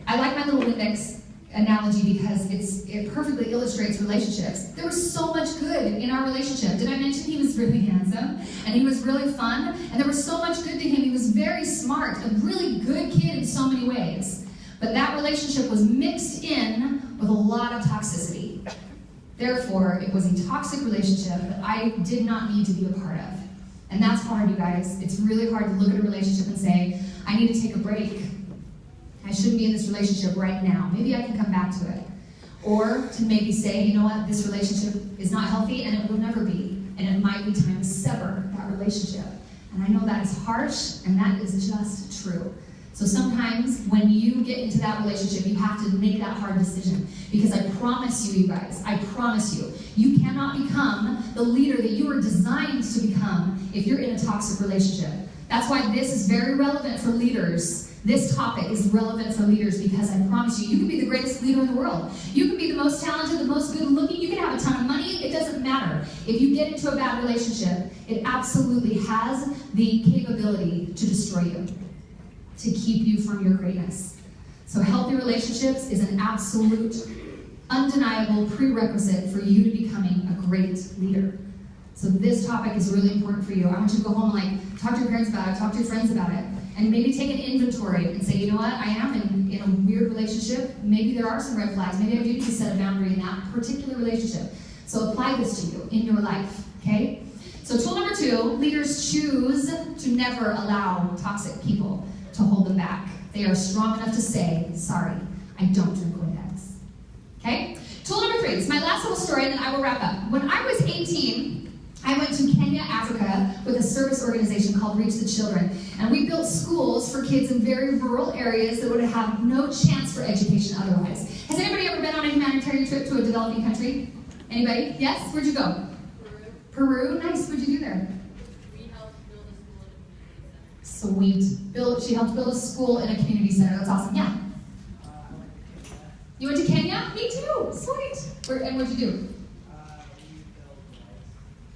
I like my little index analogy because it perfectly illustrates relationships. There was so much good in our relationship. Did I mention he was really handsome and he was really fun and there was so much good to him. He was very smart, a really good kid in so many ways. But that relationship was mixed in with a lot of toxicity. Therefore, it was a toxic relationship that I did not need to be a part of. And that's hard, you guys. It's really hard to look at a relationship and say, I need to take a break. I shouldn't be in this relationship right now. Maybe I can come back to it. Or to maybe say, you know what, this relationship is not healthy and it will never be. And it might be time to sever that relationship. And I know that is harsh and that is just true. So sometimes when you get into that relationship, you have to make that hard decision. Because I promise you guys, I promise you, you cannot become the leader that you were designed to become if you're in a toxic relationship. That's why this is very relevant for leaders. This topic is relevant for leaders because I promise you, you can be the greatest leader in the world. You can be the most talented, the most good looking, you can have a ton of money, it doesn't matter. If you get into a bad relationship, it absolutely has the capability to destroy you, to keep you from your greatness. So healthy relationships is an absolute, undeniable prerequisite for you to becoming a great leader. So this topic is really important for you. I want you to go home and talk to your parents about it, talk to your friends about it, and maybe take an inventory and say, you know what, I am in a weird relationship. Maybe there are some red flags. Maybe I do need to set a boundary in that particular relationship. So apply this to you in your life, okay? So tool number 2, leaders choose to never allow toxic people to hold them back. They are strong enough to say, sorry, I don't drink Windex. Okay? Tool number 3, this is my last little story and then I will wrap up. When I was 18, I went to Kenya, Africa with a service organization called Reach the Children. And we built schools for kids in very rural areas that would have no chance for education otherwise. Has anybody ever been on a humanitarian trip to a developing country? Anybody? Yes? Where'd you go? Peru? Nice. What'd you do there? We helped build a school in a community center. Sweet. She helped build a school in a community center. That's awesome. Yeah. You went to Kenya? Me too. Sweet. And what'd you do?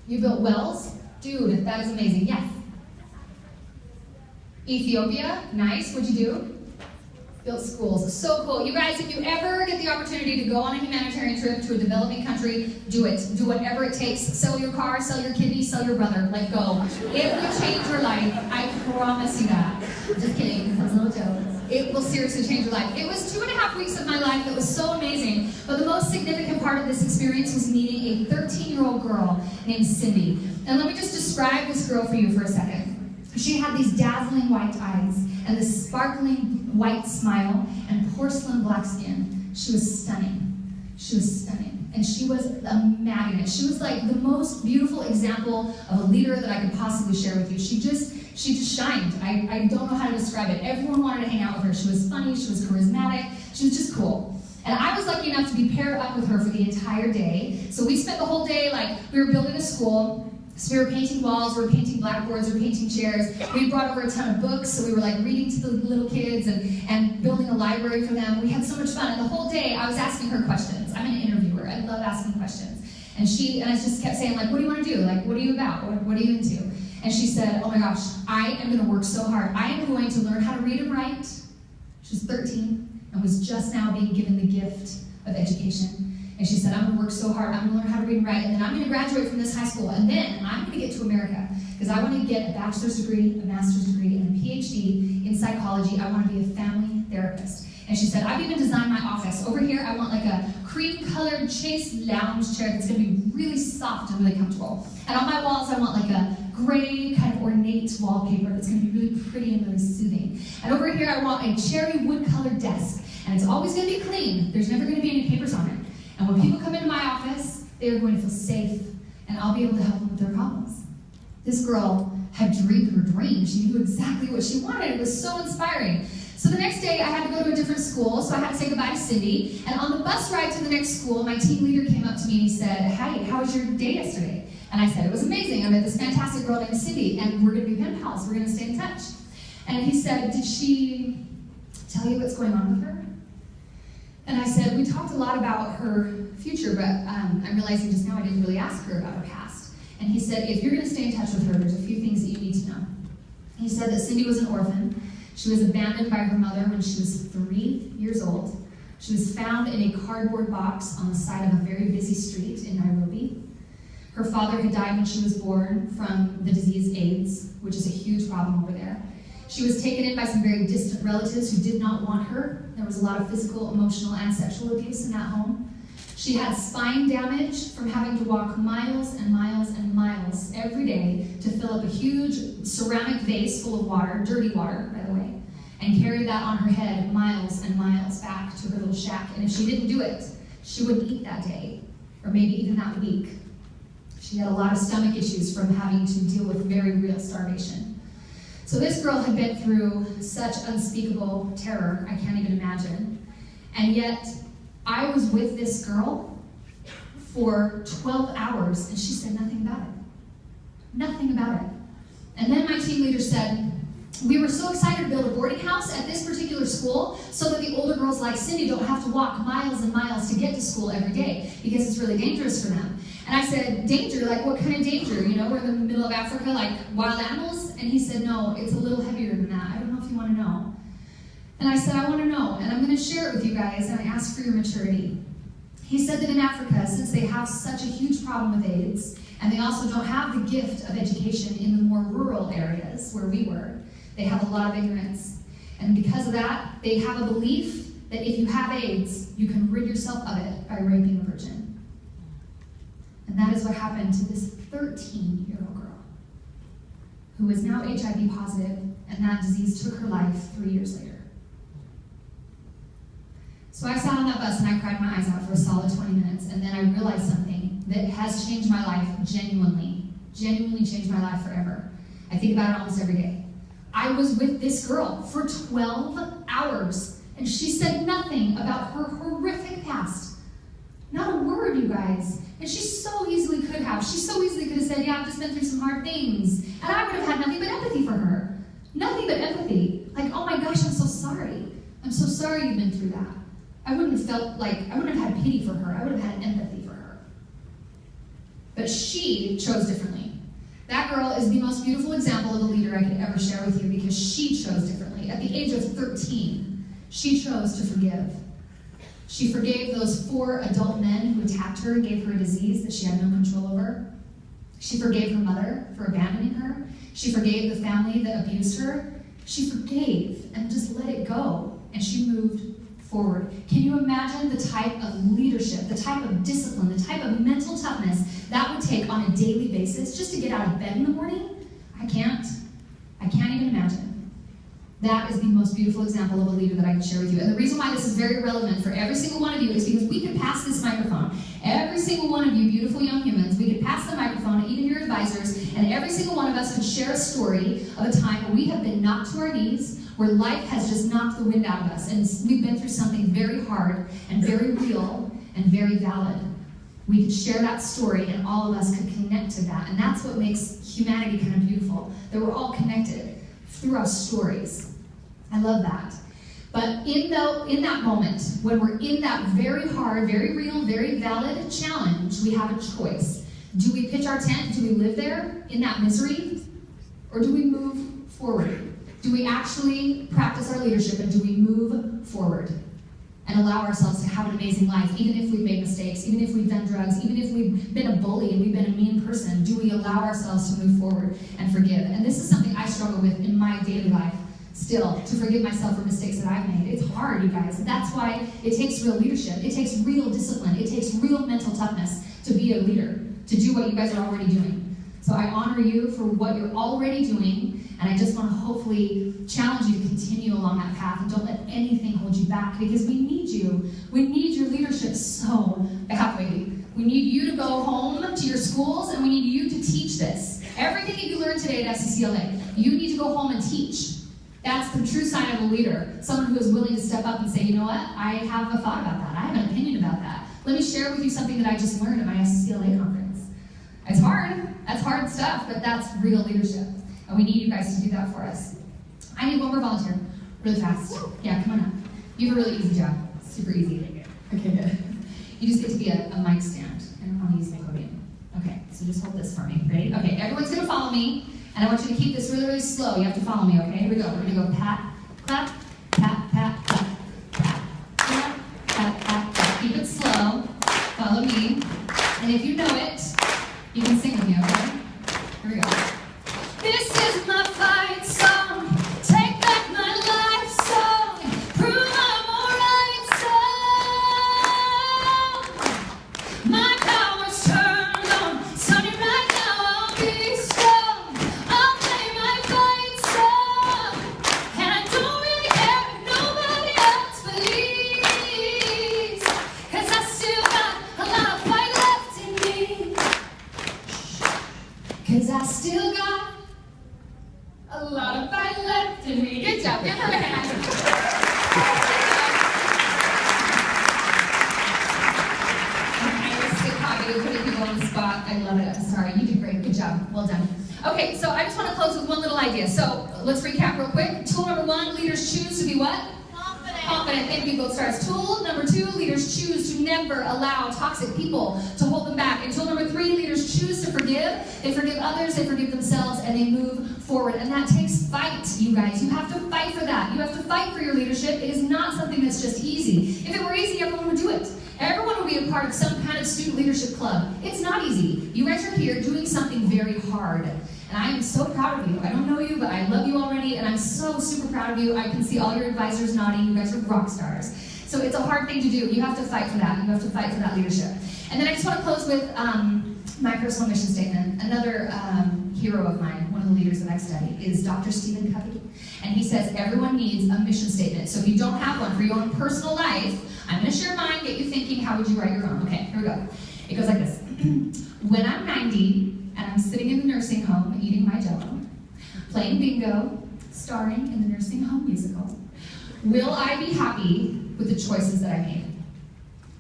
You built wells? Dude, that is amazing. Yes. Ethiopia? Nice. What'd you do? Built schools. So cool. You guys, if you ever get the opportunity to go on a humanitarian trip to a developing country, do it. Do whatever it takes. Sell your car, sell your kidney, sell your brother. Like, go. It will change your life. I promise you that. Just kidding. That's a little joke. It will seriously change your life. It was 2.5 weeks of my life that was so amazing. But the most significant part of this experience was meeting a 13-year-old girl named Cindy. And let me just describe this girl for you for a second. She had these dazzling white eyes and this sparkling white smile and porcelain black skin. She was stunning. She was stunning. And she was a magnet. She was like the most beautiful example of a leader that I could possibly share with you. She just shined. I don't know how to describe it. Everyone wanted to hang out with her. She was funny. She was charismatic. She was just cool. And I was lucky enough to be paired up with her for the entire day. So we spent the whole day, like, we were building a school. So we were painting walls, we were painting blackboards, we were painting chairs. We brought over a ton of books, so we were like reading to the little kids and building a library for them. We had so much fun. And the whole day I was asking her questions. I'm an interviewer. I love asking questions. And I just kept saying, like, what do you want to do? Like, what are you about? What are you into? And she said, oh my gosh, I am going to work so hard. I am going to learn how to read and write. She was 13 and was just now being given the gift of education. And she said, I'm going to work so hard. I'm going to learn how to read and write. And then I'm going to graduate from this high school. And then I'm going to get to America because I want to get a bachelor's degree, a master's degree, and a PhD in psychology. I want to be a family therapist. And she said, I've even designed my office. Over here, I want like a cream-colored Chase lounge chair that's going to be really soft and really comfortable. And on my walls, I want like a gray kind of ornate wallpaper that's going to be really pretty and really soothing. And over here, I want a cherry wood-colored desk. And it's always going to be clean. There's never going to be any papers on it. And when people come into my office, they are going to feel safe, and I'll be able to help them with their problems. This girl had dreamed her dream. She knew exactly what she wanted. It was so inspiring. So the next day, I had to go to a different school, so I had to say goodbye to Cindy. And on the bus ride to the next school, my team leader came up to me and he said, "Hi, how was your day yesterday?" And I said, "It was amazing. I met this fantastic girl named Cindy, and we're going to be pen pals. We're going to stay in touch." And he said, "Did she tell you what's going on with her?" And I said, "We talked a lot about her future, but I'm realizing just now I didn't really ask her about her past." And he said, "If you're going to stay in touch with her, there's a few things that you need to know." He said that Cindy was an orphan. She was abandoned by her mother when she was 3 years old. She was found in a cardboard box on the side of a very busy street in Nairobi. Her father had died when she was born from the disease AIDS, which is a huge problem over there. She was taken in by some very distant relatives who did not want her. There was a lot of physical, emotional, and sexual abuse in that home. She had spine damage from having to walk miles and miles and miles every day to fill up a huge ceramic vase full of water, dirty water, by the way, and carry that on her head miles and miles back to her little shack. And if she didn't do it, she wouldn't eat that day, or maybe even that week. She had a lot of stomach issues from having to deal with very real starvation. So this girl had been through such unspeakable terror, I can't even imagine. And yet, I was with this girl for 12 hours, and she said nothing about it. Nothing about it. And then my team leader said, we were so excited to build a boarding house at this particular school so that the older girls like Cindy don't have to walk miles and miles to get to school every day because it's really dangerous for them. And I said, danger? Like what kind of danger? You know, we're in the middle of Africa, like wild animals? And he said, no, it's a little heavier than that. I don't know if you want to know. And I said, I want to know, and I'm going to share it with you guys, and I ask for your maturity. He said that in Africa, since they have such a huge problem with AIDS, and they also don't have the gift of education in the more rural areas where we were, they have a lot of ignorance. And because of that, they have a belief that if you have AIDS, you can rid yourself of it by raping a virgin. And that is what happened to this 13-year-old girl, who is now HIV positive, and that disease took her life 3 years later. So I sat on that bus and I cried my eyes out for a solid 20 minutes, and then I realized something that has changed my life genuinely changed my life forever. I think about it almost every day. I was with this girl for 12 hours, and she said nothing about her horrific past. Not a word, you guys. And she so easily could have. She so easily could have said, yeah, I've just been through some hard things. And I would have had nothing but empathy for her. Nothing but empathy. Like, oh my gosh, I'm so sorry. I'm so sorry you've been through that. I wouldn't have felt like, I wouldn't have had pity for her. I would have had empathy for her. But she chose differently. That girl is the most beautiful example of a leader I could ever share with you because she chose differently. At the age of 13, she chose to forgive. She forgave those 4 adult men who attacked her and gave her a disease that she had no control over. She forgave her mother for abandoning her. She forgave the family that abused her. She forgave and just let it go, and she moved forward. Can you imagine the type of leadership, the type of discipline, the type of mental toughness that would take on a daily basis just to get out of bed in the morning? I can't even imagine. That is the most beautiful example of a leader that I can share with you. And the reason why this is very relevant for every single one of you is because we could pass this microphone. Every single one of you beautiful young humans, we could pass the microphone, even your advisors, and every single one of us could share a story of a time where we have been knocked to our knees, where life has just knocked the wind out of us, and we've been through something very hard and very real and very valid. We could share that story, and all of us could connect to that. And that's what makes humanity kind of beautiful, that we're all connected through our stories. I love that. But in that moment, when we're in that very hard, very real, very valid challenge, we have a choice. Do we pitch our tent? Do we live there in that misery? Or do we move forward? Do we actually practice our leadership, and do we move forward and allow ourselves to have an amazing life, even if we've made mistakes, even if we've done drugs, even if we've been a bully and we've been a mean person? Do we allow ourselves to move forward and forgive? And this is something I struggle with in my daily life still, to forgive myself for mistakes that I've made. It's hard, you guys. That's why it takes real leadership. It takes real discipline. It takes real mental toughness to be a leader, to do what you guys are already doing. So I honor you for what you're already doing, and I just want to hopefully challenge you to continue along that path and don't let anything hold you back, because we need you. We need your leadership so badly. We need you to go home to your schools, and we need you to teach this. Everything that you learned today at fccla, you need to go home and teach. That's the true sign of a leader, someone who is willing to step up and say, you know what, I have a thought about that. I have an opinion about that. Let me share with you something that I just learned at my fccla conference. It's hard. That's hard stuff, but that's real leadership. And we need you guys to do that for us. I need one more volunteer, really fast. Yeah, come on up. You have a really easy job. Super easy. Okay, good. You just get to be a mic stand, and I'll use my podium. Okay, so just hold this for me. Ready? Okay, everyone's going to follow me, and I want you to keep this really, really slow. You have to follow me, okay? Here we go. We're going to go pat, clap, tap, tap, tap, tap, tap, tap, tap, tap. Keep it slow. Follow me. And if you know it, you can sing with me, okay? Here we go. This is my fight song. Take back my life song. Prove I'm alright song. My power's turned on. Starting right now, I'll be strong. I'll play my fight song. And I don't really care if nobody else believes. 'Cause I still got a lot of fight left in me. 'Cause I still got a lot of fight left in me. Good job. Give her a hand. Putting people on the spot. I love it. I'm sorry. You did great. Good job. Well done. Okay, so I just want to close with one little idea. So let's recap real quick. Tool number 1, leaders choose to be what? Confident. Thank you, Gold Stars. Tool number 2, leaders choose to never allow toxic people to hold them back. And tool number 3, leaders choose to forgive. They forgive others, they forgive themselves, and they move forward. And that takes fight, you guys. You have to fight for that. You have to fight for your leadership. It is not something that's just easy. If it were easy, everyone would do it. Everyone would be a part of some kind of student leadership club. It's not easy. You guys are here doing something very hard. And I am so proud of you. I don't know you, but I love you already, and I'm so super proud of you. I can see all your advisors nodding. You guys are rock stars. So it's a hard thing to do. You have to fight for that. You have to fight for that leadership. And then I just want to close with my personal mission statement. Another hero of mine, one of the leaders that I've studied, is Dr. Stephen Covey. And he says everyone needs a mission statement. So if you don't have one for your own personal life, I'm going to share mine, get you thinking, how would you write your own? Okay, here we go. It goes like this. When I'm 90 and I'm sitting in the nursing home eating my Jell-O, playing bingo, starring in the nursing home musical, will I be happy with the choices that I made?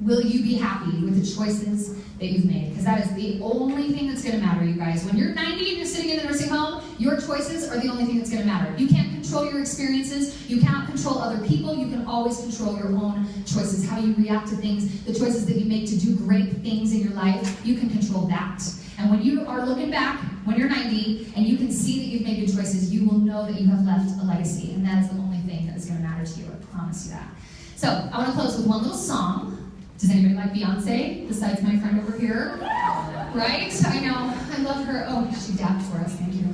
Will you be happy with the choices that you've made? Because that is the only thing that's going to matter, you guys. When you're 90 and you're sitting in the nursing home, your choices are the only thing that's going to matter. You can't control your experiences. You cannot control other people. You can always control your own choices, how you react to things, the choices that you make to do great things in your life. You can control that. And when you are looking back, when you're 90, and you can see that you've made good choices, you will know that you have left a legacy. And that is the only thing that is going to matter to you. I promise you that. So I want to close with one little song. Does anybody like Beyonce, besides my friend over here? Right? I know. I love her. Oh, she dapped for us. Thank you.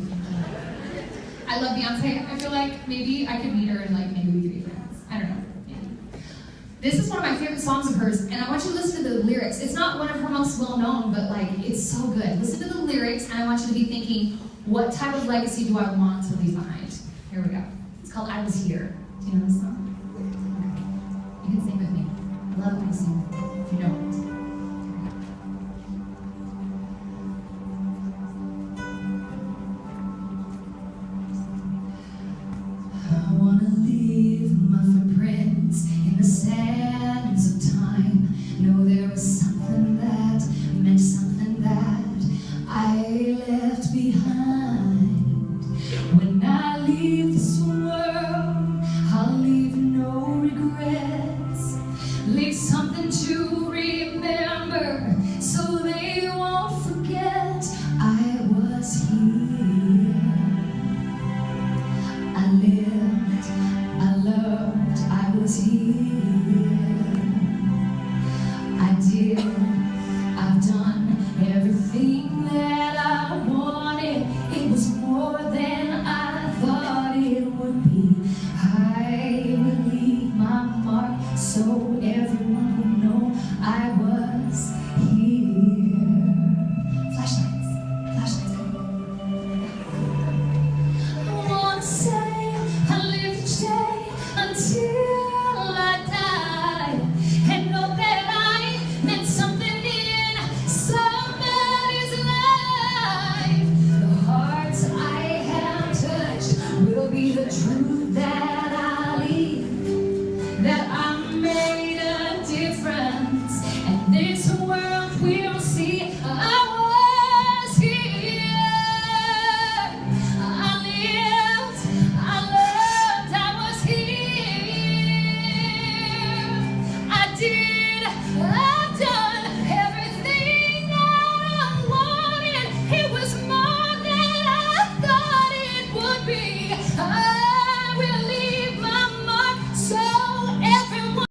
I love Beyonce. I feel like maybe I could meet her and maybe we could be friends. I don't know. Maybe. This is one of my favorite songs of hers, and I want you to listen to the lyrics. It's not one of her most well-known, but it's so good. Listen to the lyrics, and I want you to be thinking, what type of legacy do I want to leave behind? Here we go. It's called I Was Here. Do you know this song? You can sing with me. I love when you sing, if you know it. I want to leave my footprints in the sands of time. Know there was something that meant something that I left behind. When I leave this world, I'll leave no regrets. Leave something to remember so they won't forget I was here. I lived, I loved, I was here. I did, I've done everything that I wanted. It was more than I thought it would be. I will leave my mark so everyone will know I was here. Flashlights, I want to say I lived each day until I died, and know that I meant something in somebody's life. The hearts I have touched will be the truth that I leave, that I made a difference, and this world will see I was here. I lived, I loved, I was here. I did, I've done